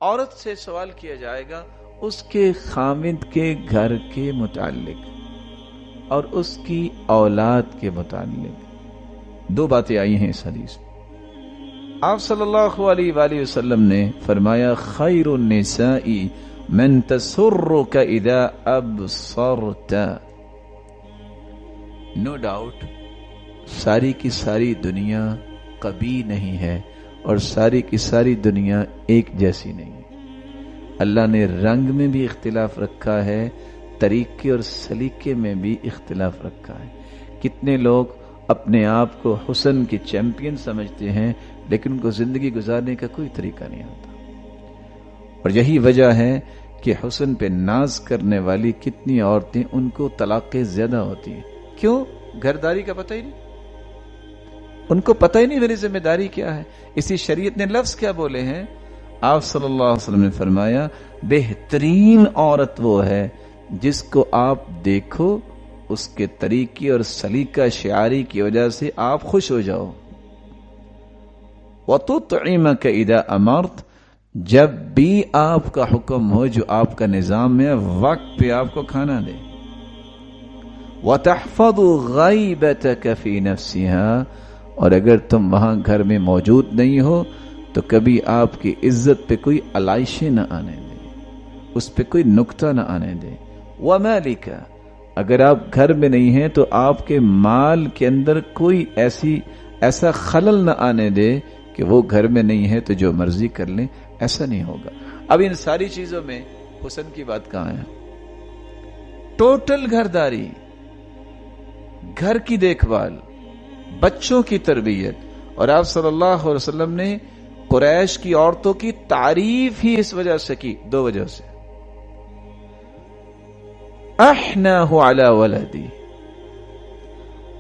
عورت سے سوال کیا جائے گا اس کے خامد کے گھر کے متعلق اور اس کی اولاد کے متعلق. دو باتیں آئی ہیں اس حدیث میں. آپ صلی اللہ علیہ وآلہ وسلم نے فرمایا خیر النساء من تسرک اذا ابصرت. نو ڈاؤٹ ساری کی ساری دنیا کبھی نہیں ہے اور ساری کی ساری دنیا ایک جیسی نہیں ہے. اللہ نے رنگ میں بھی اختلاف رکھا ہے, طریقے اور سلیقے میں بھی اختلاف رکھا ہے. کتنے لوگ اپنے آپ کو حسن کے چیمپئن سمجھتے ہیں لیکن ان کو زندگی گزارنے کا کوئی طریقہ نہیں آتا. اور یہی وجہ ہے کہ حسن پہ ناز کرنے والی کتنی عورتیں ان کو طلاقیں زیادہ ہوتی ہیں. کیوں؟ گھرداری کا پتہ ہی نہیں, ان کو پتہ ہی نہیں میری ذمہ داری کیا ہے. اسی شریعت نے لفظ کیا بولے ہیں؟ آپ صلی اللہ علیہ وسلم نے فرمایا بہترین عورت وہ ہے جس کو آپ دیکھو اس کے طریقے اور سلیقہ شعاری کی وجہ سے آپ خوش ہو جاؤ. وَتُطْعِمَكَ إِذَا أَمَرْتَ, جب بھی آپ کا حکم ہو, جو آپ کا نظام ہے, وقت پہ آپ کو کھانا دے. وَتَحْفَظُ غَيْبَتَكَ فِي نَفْسِهَا, اور اگر تم وہاں گھر میں موجود نہیں ہو تو کبھی آپ کی عزت پہ کوئی علائشیں نہ آنے دے, اس پہ کوئی نکتہ نہ آنے دے. وَمَالِكَ, اگر آپ گھر میں نہیں ہیں تو آپ کے مال کے اندر کوئی ایسا خلل نہ آنے دے کہ وہ گھر میں نہیں ہے تو جو مرضی کر لیں, ایسا نہیں ہوگا. اب ان ساری چیزوں میں حسن کی بات کہاں ہے؟ ٹوٹل گھرداری, گھر کی دیکھ بھال, بچوں کی تربیت. اور آپ صلی اللہ علیہ وسلم نے قریش کی عورتوں کی تعریف ہی اس وجہ سے کی, دو وجہ سے. احناہ علی ولدی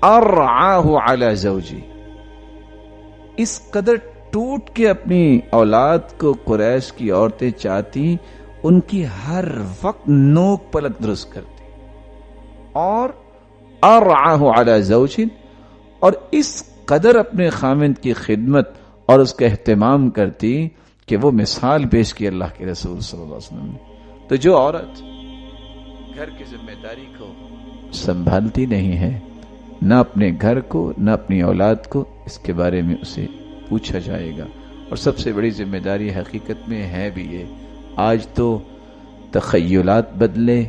ارعاہ علی زوجی, اس قدر ٹوٹ کے اپنی اولاد کو قریش کی عورتیں چاہتی, ان کی ہر وقت نوک پلک درست کرتی. اور ارعاہ علی زوجی, اور اس قدر اپنے خامند کی خدمت اور اس کا اہتمام کرتی کہ وہ مثال پیش کی اللہ کے رسول صلی اللہ علیہ وسلم نے. تو جو عورت گھر کی ذمہ داری کو سنبھالتی نہیں ہے, نہ اپنے گھر کو نہ اپنی اولاد کو, اس کے بارے میں اسے پوچھا جائے گا. اور سب سے بڑی ذمہ داری حقیقت میں ہے بھی یہ. آج تو تخیلات بدلے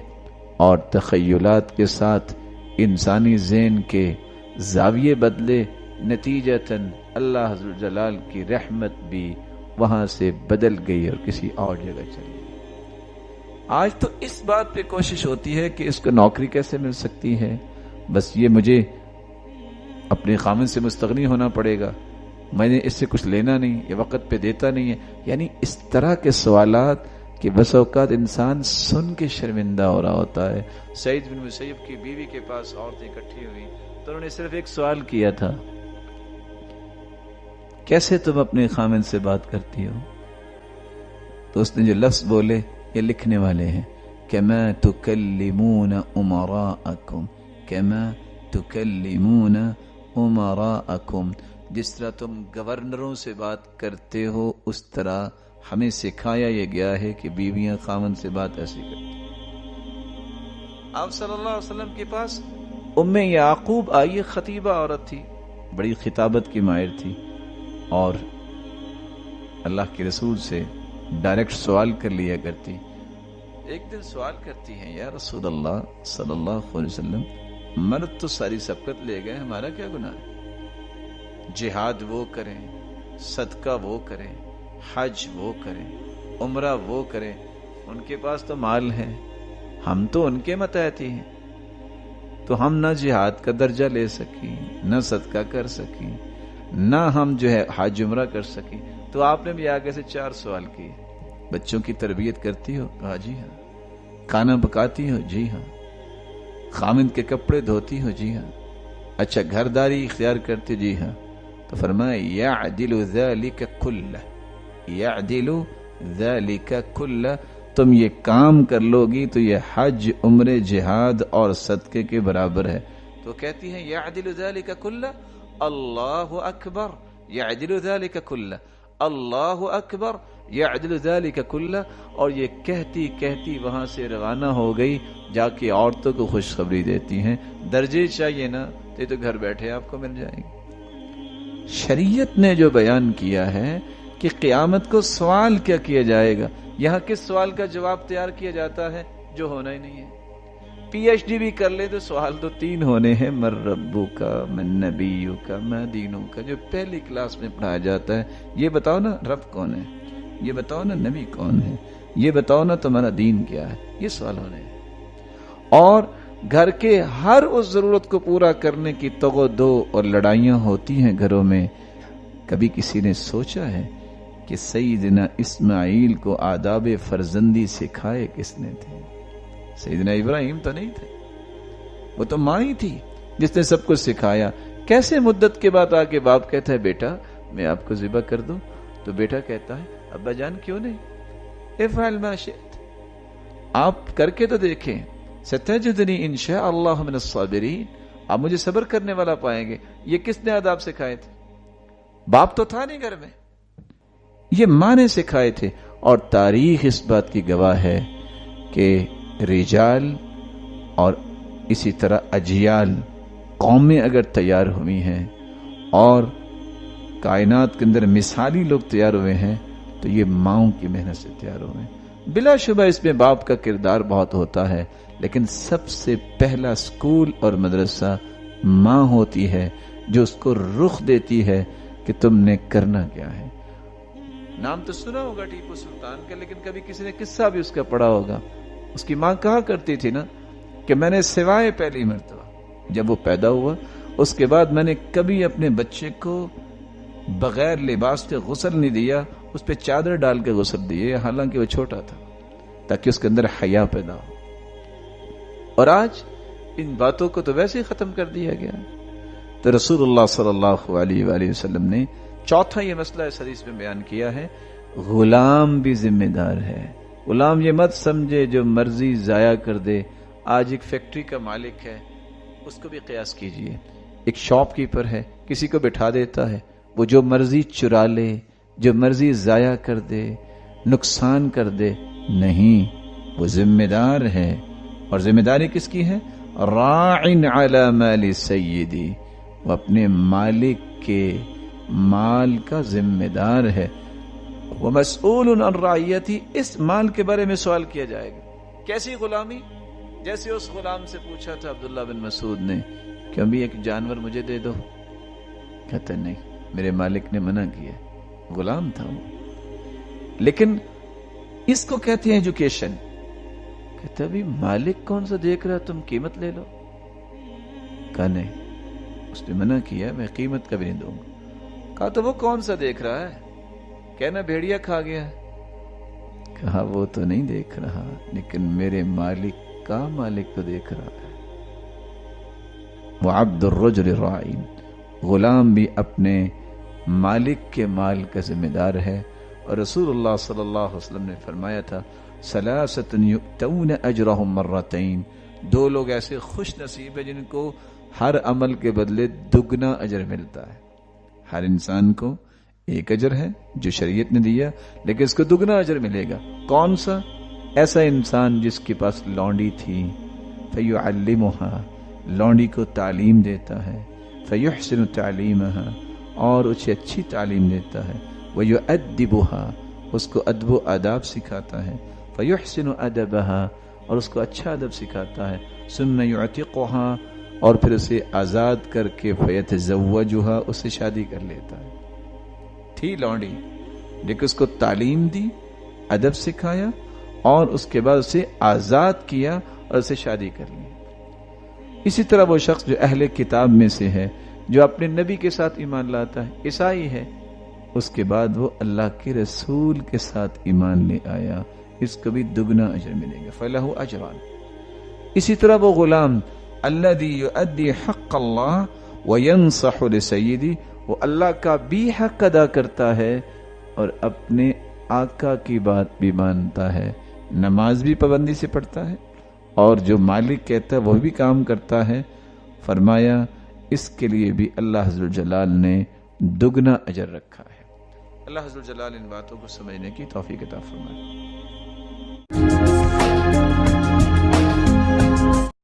اور تخیلات کے ساتھ انسانی ذہن کے زاویے بدلے, نتیجتاً اللہ حضر جلال کی رحمت بھی وہاں سے بدل گئی اور کسی اور جگہ چلی گئی. آج تو اس بات پہ کوشش ہوتی ہے کہ اس کو نوکری کیسے مل سکتی ہے, بس یہ مجھے اپنے خامن سے مستغنی ہونا پڑے گا, میں نے اس سے کچھ لینا نہیں, یہ وقت پہ دیتا نہیں ہے. یعنی اس طرح کے سوالات کہ بس اوقات انسان سن کے شرمندہ ہو رہا ہوتا ہے. سعید بن مسیب کی بیوی کے پاس عورتیں اکٹھی ہوئی تو انہوں نے صرف ایک سوال کیا تھا, کیسے تم اپنے خامن سے بات کرتی ہو؟ تو اس نے جو لفظ بولے یہ لکھنے والے ہیں, کما تکلمون امراءکم, کما تکلمون امراءکم, جس طرح تم گورنروں سے بات کرتے ہو اس طرح ہمیں سکھایا یہ گیا ہے کہ بیویاں خامن سے بات ایسی کرتی. آپ صلی اللہ علیہ وسلم کے پاس ام یعقوب آئی, خطیبہ عورت تھی, بڑی خطابت کی ماہر تھی, اور اللہ کے رسول سے ڈائریکٹ سوال کر لیا کرتی. ایک دن سوال کرتی ہیں, یا رسول اللہ صلی اللہ علیہ وسلم, مرد تو ساری سبقت لے گئے, ہمارا کیا گناہ ہے؟ جہاد وہ کریں, صدقہ وہ کریں, حج وہ کریں, عمرہ وہ کریں, ان کے پاس تو مال ہے, ہم تو ان کے متحتی ہیں, تو ہم نہ جہاد کا درجہ لے سکیں, نہ صدقہ کر سکیں, نہ ہم جو ہے حج عمرہ کر سکیں. تو آپ نے بھی آگے سے 4 سوال کیے. بچوں کی تربیت کرتی ہو؟ کہا جی ہاں. کھانا پکاتی ہو؟ جی ہاں. خامند کے کپڑے دھوتی ہو؟ جی ہاں. اچھا گھرداری اختیار کرتے؟ جی ہاں. تو فرمایا یعدل ذلک کلہ, یعدل ذلک کلہ, تم یہ کام کر لو گی تو یہ حج عمرے جہاد اور صدقے کے برابر ہے. تو کہتی ہیں یعدل ذلک کلہ, اللہ اکبر, یعدل ذلک کلہ, اللہ اکبر یعدل ذالک کلہ، اور یہ کہتی کہتی وہاں سے روانہ ہو گئی، جا کے عورتوں کو خوشخبری دیتی ہیں، درجے چاہیے نا تو گھر بیٹھے آپ کو مل جائیں گے۔ شریعت نے جو بیان کیا ہے کہ قیامت کو سوال کیا کیا جائے گا، یہاں کس سوال کا جواب تیار کیا جاتا ہے جو ہونا ہی نہیں ہے۔ پی ایچ ڈی بھی کر لے تو سوال تو 3 ہونے ہیں، من ربک من نبیک ما دینک، جو پہلی کلاس میں پڑھایا جاتا ہے۔ یہ بتاؤ نا رب کون ہے، یہ بتاؤ نا نبی کون ہے، یہ بتاؤ نا تمہارا دین کیا ہے، یہ سوال ہونے ہیں۔ اور گھر کے ہر اس ضرورت کو پورا کرنے کی تگ و دو اور لڑائیاں ہوتی ہیں گھروں میں۔ کبھی کسی نے سوچا ہے کہ سیدنا اسماعیل کو آداب فرزندی سکھائے کس نے تھے؟ سیدنا ابراہیم تو نہیں تھے، وہ تو ماں ہی تھی جس نے سب کچھ سکھایا۔ کیسے مدت کے بعد آگے باپ کہتا ہے بیٹا میں آپ کو ذبح کر دوں، تو بیٹا کہتا ہے ابا جان کیوں نہیں، افعل ما شئت، آپ کر کے تو دیکھیں، ستجدنی انشاء اللہ من الصابرین، آپ مجھے صبر کرنے والا پائیں گے۔ یہ کس نے آداب سکھائے تھے؟ باپ تو تھا نہیں گھر میں، یہ ماں نے سکھائے تھے۔ اور تاریخ اس بات کی گواہ ہے کہ رجال اور اسی طرح اجیال، قومیں اگر تیار ہوئی ہیں اور کائنات کے اندر مثالی لوگ تیار ہوئے ہیں تو یہ ماؤں کی محنت سے تیار ہوئے ہیں۔ بلا شبہ اس میں باپ کا کردار بہت ہوتا ہے، لیکن سب سے پہلا اسکول اور مدرسہ ماں ہوتی ہے، جو اس کو رخ دیتی ہے کہ تم نے کرنا کیا ہے۔ نام تو سنا ہوگا ٹیپو سلطان کا، لیکن کبھی کسی نے قصہ بھی اس کا پڑھا ہوگا۔ اس کی ماں کہا کرتی تھی نا کہ میں نے سوائے پہلی مرتبہ جب وہ پیدا ہوا اس کے بعد میں نے کبھی اپنے بچے کو بغیر لباس کے غسل نہیں دیا، اس پہ چادر ڈال کے غسل دیے، حالانکہ وہ چھوٹا تھا، تاکہ اس کے اندر حیا پیدا ہو۔ اور آج ان باتوں کو تو ویسے ہی ختم کر دیا گیا۔ تو رسول اللہ صلی اللہ علیہ وآلہ وسلم نے چوتھا یہ مسئلہ اس حدیث میں بیان کیا ہے، غلام بھی ذمہ دار ہے۔ غلام یہ مت سمجھے جو مرضی ضائع کر دے۔ آج ایک فیکٹری کا مالک ہے، اس کو بھی قیاس کیجئے، ایک شاپ کیپر ہے، کسی کو بٹھا دیتا ہے، وہ جو مرضی چرا لے، جو مرضی ضائع کر دے، نقصان کر دے، نہیں، وہ ذمہ دار ہے۔ اور ذمہ داری کس کی ہے؟ راعن علی مال سیدی، وہ اپنے مالک کے مال کا ذمہ دار ہے۔ وَمَسْئُولٌ عَنْ رَعِيَّتِهِ، اس مال کے بارے میں سوال کیا جائے گا۔ کیسی غلامی؟ جیسے اس غلام سے پوچھا تھا عبداللہ بن مسعود نے کہ ابھی ایک جانور مجھے دے دو، کہتا نہیں، میرے مالک نے منع کیا۔ غلام تھا وہ، لیکن اس کو کہتے ہیں ایجوکیشن۔ کہتا ابھی مالک کون سا دیکھ رہا، تم قیمت لے لو۔ کہا نہیں، اس نے منع کیا، میں قیمت کبھی نہیں دوں گا۔ کہا تو وہ کون سا دیکھ رہا ہے؟ کہنا بھیڑیا کھا گیا۔ کہا وہ تو نہیں دیکھ رہا، لیکن میرے مالک کا مالک تو دیکھ رہا ہے۔ وعبد الرجل راعٍ، غلام بھی اپنے مالک کے مال کا ذمہ دار ہے۔ اور رسول اللہ صلی اللہ علیہ وسلم نے فرمایا تھا ثلاثۃ یؤتون اجرهم مرتين، 2 لوگ ایسے خوش نصیب ہیں جن کو ہر عمل کے بدلے دگنا اجر ملتا ہے۔ ہر انسان کو ایک اجر ہے جو شریعت نے دیا، لیکن اس کو دگنا اجر ملے گا۔ کون سا؟ ایسا انسان جس کے پاس لونڈی تھی، فیعلمها، لونڈی کو تعلیم دیتا ہے، فیحسن تعلیمها، اور اسے اچھی تعلیم دیتا ہے، ویؤدبها، اس کو ادب و آداب سکھاتا ہے، فیحسن ادبها، اور اس کو اچھا ادب سکھاتا ہے، ثم یعتقها، اور پھر اسے آزاد کر کے فیتزوجها، اس سے شادی کر لیتا ہے۔ تھی لونڈی، لیکن اس کو تعلیم دی، ادب سکھایا، اور اس کے بعد اسے آزاد کیا اور اسے شادی کر لی۔ اسی طرح وہ شخص جو اہل کتاب میں سے ہے، جو اپنے نبی کے ساتھ ایمان لاتا ہے، عیسائی ہے، اس کے بعد وہ اللہ کے رسول کے ساتھ ایمان لے آیا، اس کو بھی دگنا اجر ملے گا، فلہ اجران۔ اسی طرح وہ غلام الذی یؤدی حق اللہ وینصح لسیدی، وہ اللہ کا بھی حق ادا کرتا ہے اور اپنے آقا کی بات بھی مانتا ہے، نماز بھی پابندی سے پڑھتا ہے، اور جو مالک کہتا ہے وہ بھی کام کرتا ہے۔ فرمایا اس کے لیے بھی اللہ عز و جلال نے دگنا اجر رکھا ہے۔ اللہ عز و جلال ان باتوں کو سمجھنے کی توفیق عطا فرمائے۔